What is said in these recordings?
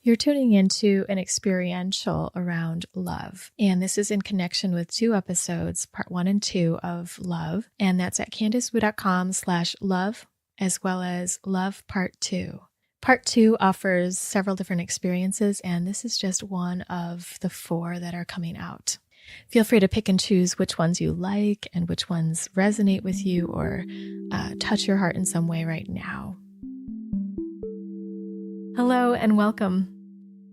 You're tuning into an experiential around love, and this is in connection with 2 episodes, part 1 and 2 of Love, and that's at CandiceWu.com/love, as well as Love Part 2. Part 2 offers several different experiences, and this is just one of the 4 that are coming out. Feel free to pick and choose which ones you like and which ones resonate with you or touch your heart in some way right now. Hello and welcome.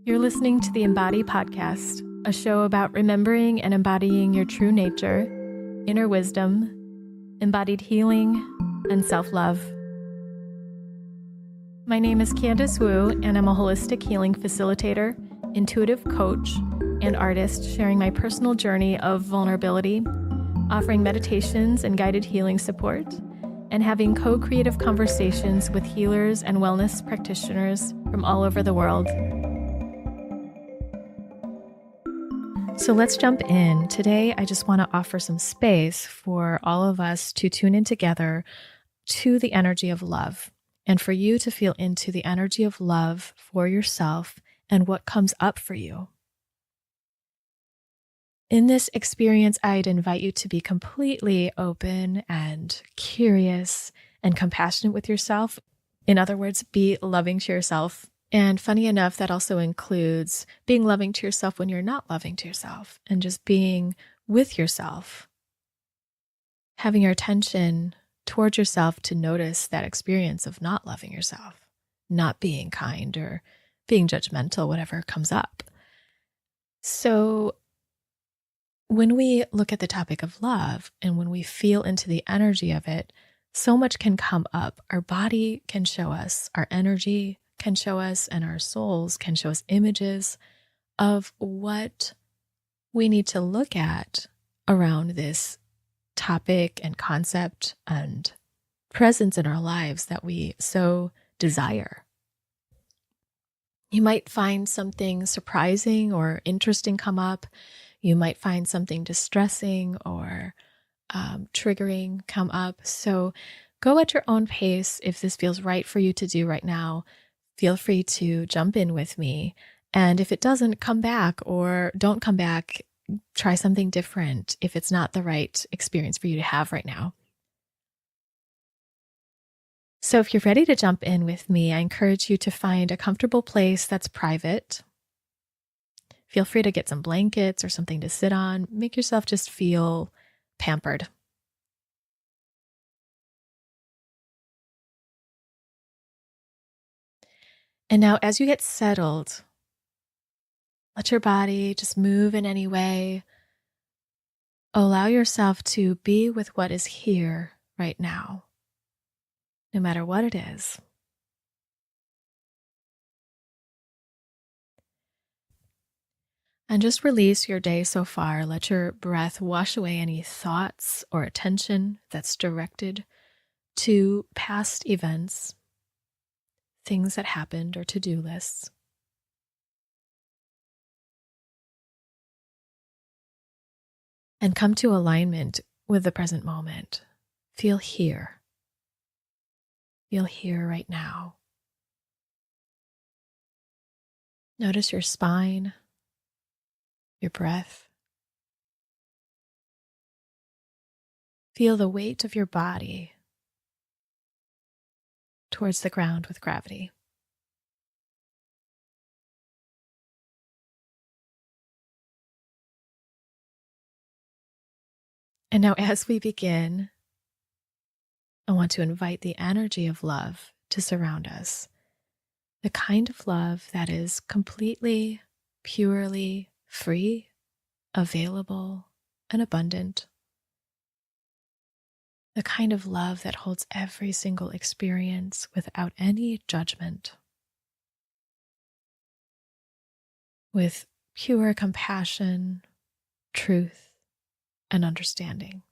You're listening to the Embody podcast, a show about remembering and embodying your true nature, inner wisdom, embodied healing, and self-love. My name is Candice Wu, and I'm a holistic healing facilitator, intuitive coach, and artist sharing my personal journey of vulnerability, offering meditations and guided healing support, and having co-creative conversations with healers and wellness practitioners from all over the world. So let's jump in. Today, I just want to offer some space for all of us to tune in together to the energy of love, and for you to feel into the energy of love for yourself and what comes up for you. In this experience, I'd invite you to be completely open and curious and compassionate with yourself. In other words, be loving to yourself. And funny enough, that also includes being loving to yourself when you're not loving to yourself, and just being with yourself, having your attention towards yourself to notice that experience of not loving yourself, not being kind or being judgmental, whatever comes up. So when we look at the topic of love and when we feel into the energy of it, so much can come up. Our body can show us, our energy can show us, and our souls can show us images of what we need to look at around this topic and concept and presence in our lives that we so desire. You might find something surprising or interesting come up. You might find something distressing or triggering come up. So go at your own pace. If this feels right for you to do right now, feel free to jump in with me. And if it doesn't, come back, or don't come back. Try something different if it's not the right experience for you to have right now. So if you're ready to jump in with me, I encourage you to find a comfortable place that's private. Feel free to get some blankets or something to sit on. Make yourself just feel pampered. And now as you get settled, let your body just move in any way. Allow yourself to be with what is here right now, no matter what it is. And just release your day so far. Let your breath wash away any thoughts or attention that's directed to past events, things that happened, or to-do lists. And come to alignment with the present moment. Feel here. Feel here right now. Notice your spine, your breath. Feel the weight of your body towards the ground with gravity. And now as we begin, I want to invite the energy of love to surround us. The kind of love that is completely, purely free, available, and abundant. The kind of love that holds every single experience without any judgment, with pure compassion, truth, and understanding.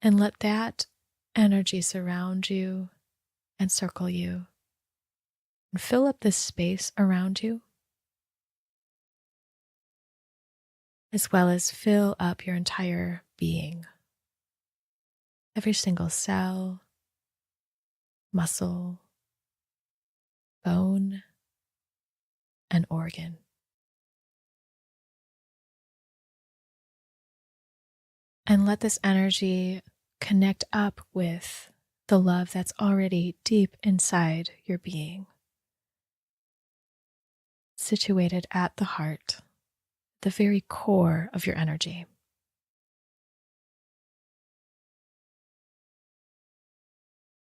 And let that energy surround you and circle you and fill up this space around you, as well as fill up your entire being. Every single cell, muscle, bone, and organ. And let this energy connect up with the love that's already deep inside your being, situated at the heart, the very core of your energy.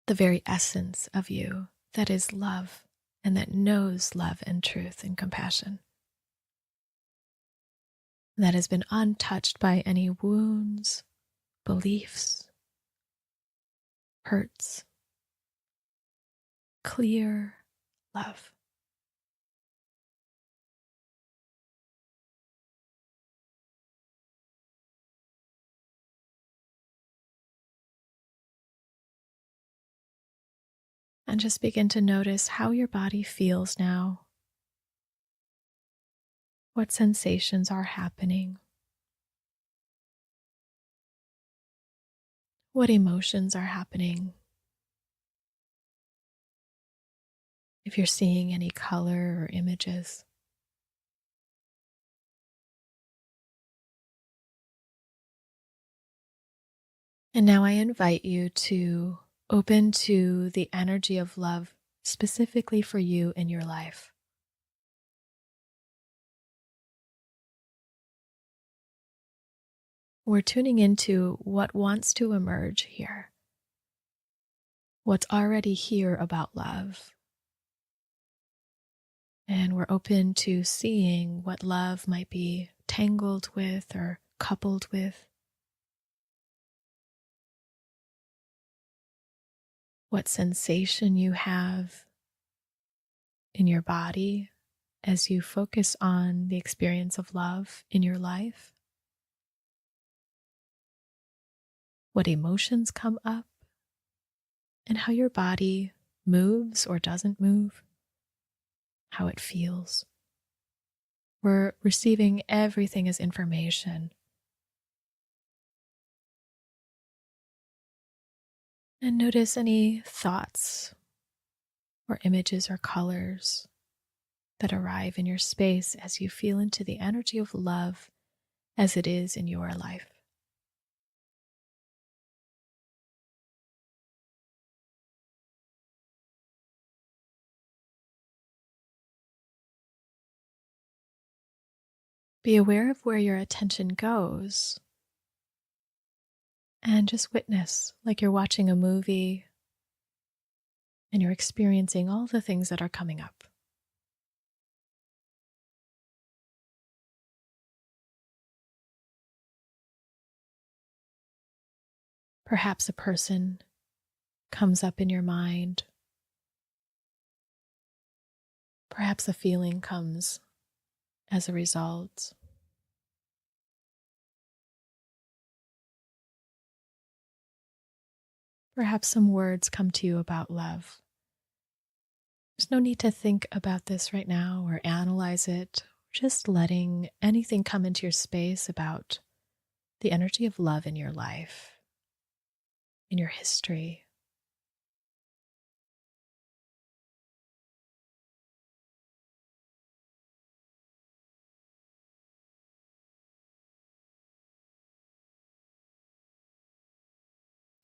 The very essence of you that is love and that knows love and truth and compassion. That has been untouched by any wounds, beliefs, hurts. Clear love. And just begin to notice how your body feels now. What sensations are happening? What emotions are happening? If you're seeing any color or images. And now I invite you to open to the energy of love specifically for you in your life. We're tuning into what wants to emerge here, what's already here about love. And we're open to seeing what love might be tangled with or coupled with, what sensation you have in your body as you focus on the experience of love in your life, what emotions come up, and how your body moves or doesn't move, how it feels. We're receiving everything as information. And notice any thoughts or images or colors that arrive in your space as you feel into the energy of love as it is in your life. Be aware of where your attention goes and just witness like you're watching a movie and you're experiencing all the things that are coming up. Perhaps a person comes up in your mind. Perhaps a feeling comes as a result. Perhaps some words come to you about love. There's no need to think about this right now or analyze it. Just letting anything come into your space about the energy of love in your life, in your history.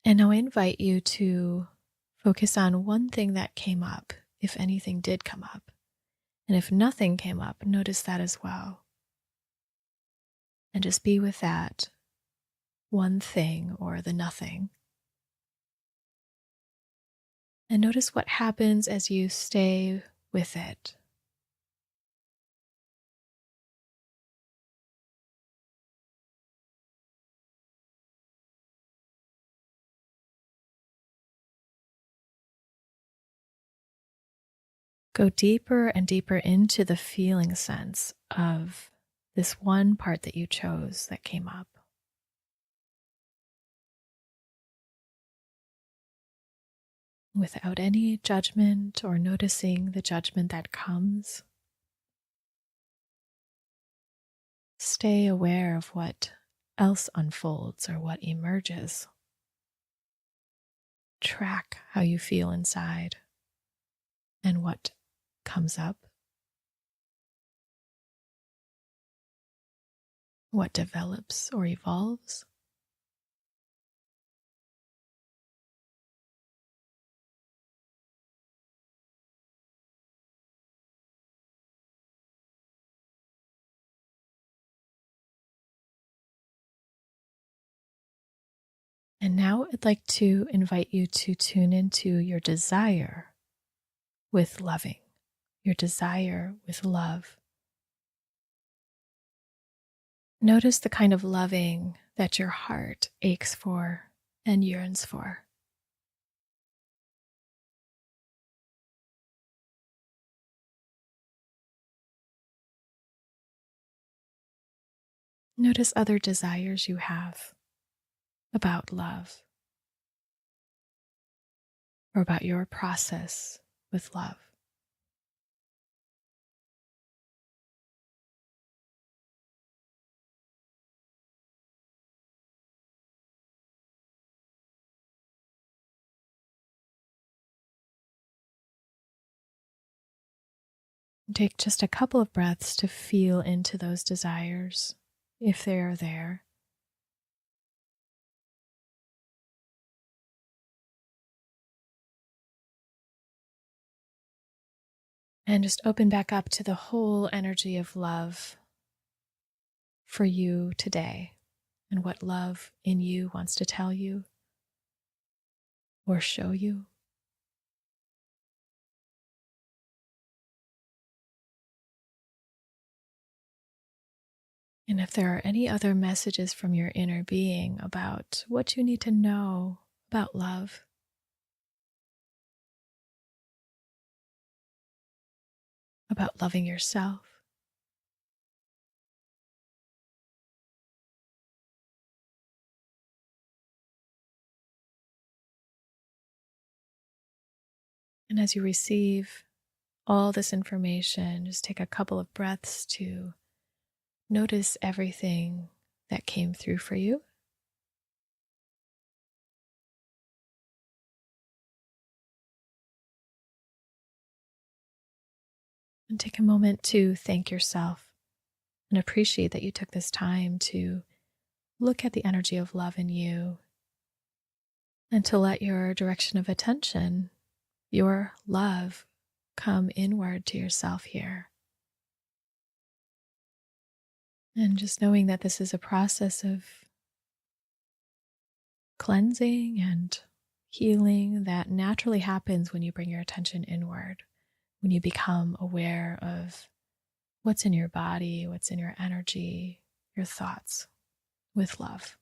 And now I invite you to focus on one thing that came up, if anything did come up. And if nothing came up, notice that as well. And just be with that one thing or the nothing. And notice what happens as you stay with it. Go deeper and deeper into the feeling sense of this one part that you chose that came up. Without any judgment or noticing the judgment that comes. Stay aware of what else unfolds or what emerges. Track how you feel inside and what comes up, what develops or evolves. And now I'd like to invite you to tune into your desire with loving, your desire with love. Notice the kind of loving that your heart aches for and yearns for. Notice other desires you have about love or about your process with love. Take just a couple of breaths to feel into those desires, if they are there. And just open back up to the whole energy of love for you today and what love in you wants to tell you or show you. And if there are any other messages from your inner being about what you need to know about love, about loving yourself, and as you receive all this information, just take a couple of breaths to notice everything that came through for you. And take a moment to thank yourself and appreciate that you took this time to look at the energy of love in you and to let your direction of attention, your love, come inward to yourself here. And just knowing that this is a process of cleansing and healing that naturally happens when you bring your attention inward, when you become aware of what's in your body, what's in your energy, your thoughts with love.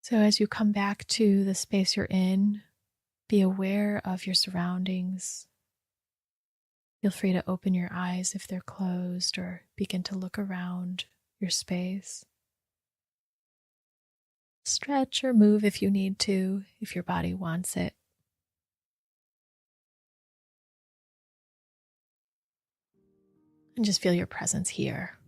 So as you come back to the space you're in, be aware of your surroundings. Feel free to open your eyes if they're closed or begin to look around your space. Stretch or move if you need to, if your body wants it. And just feel your presence here.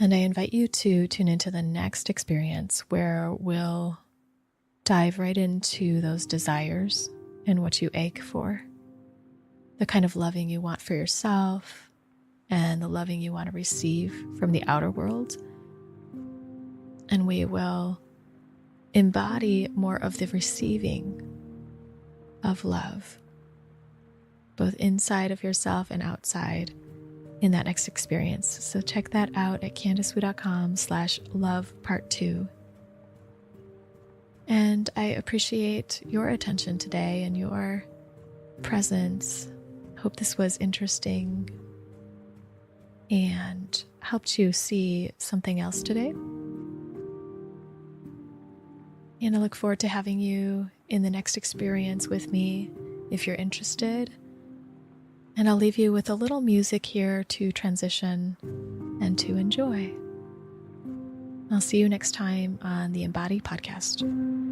And I invite you to tune into the next experience where we'll dive right into those desires and what you ache for, the kind of loving you want for yourself, and the loving you want to receive from the outer world. And we will embody more of the receiving of love, both inside of yourself and outside in that next experience. So check that out at CandiceWu.com/love-part-2. And I appreciate your attention today and your presence. Hope this was interesting and helped you see something else today. And I look forward to having you in the next experience with me if you're interested. And I'll leave you with a little music here to transition and to enjoy. I'll see you next time on the Embody podcast.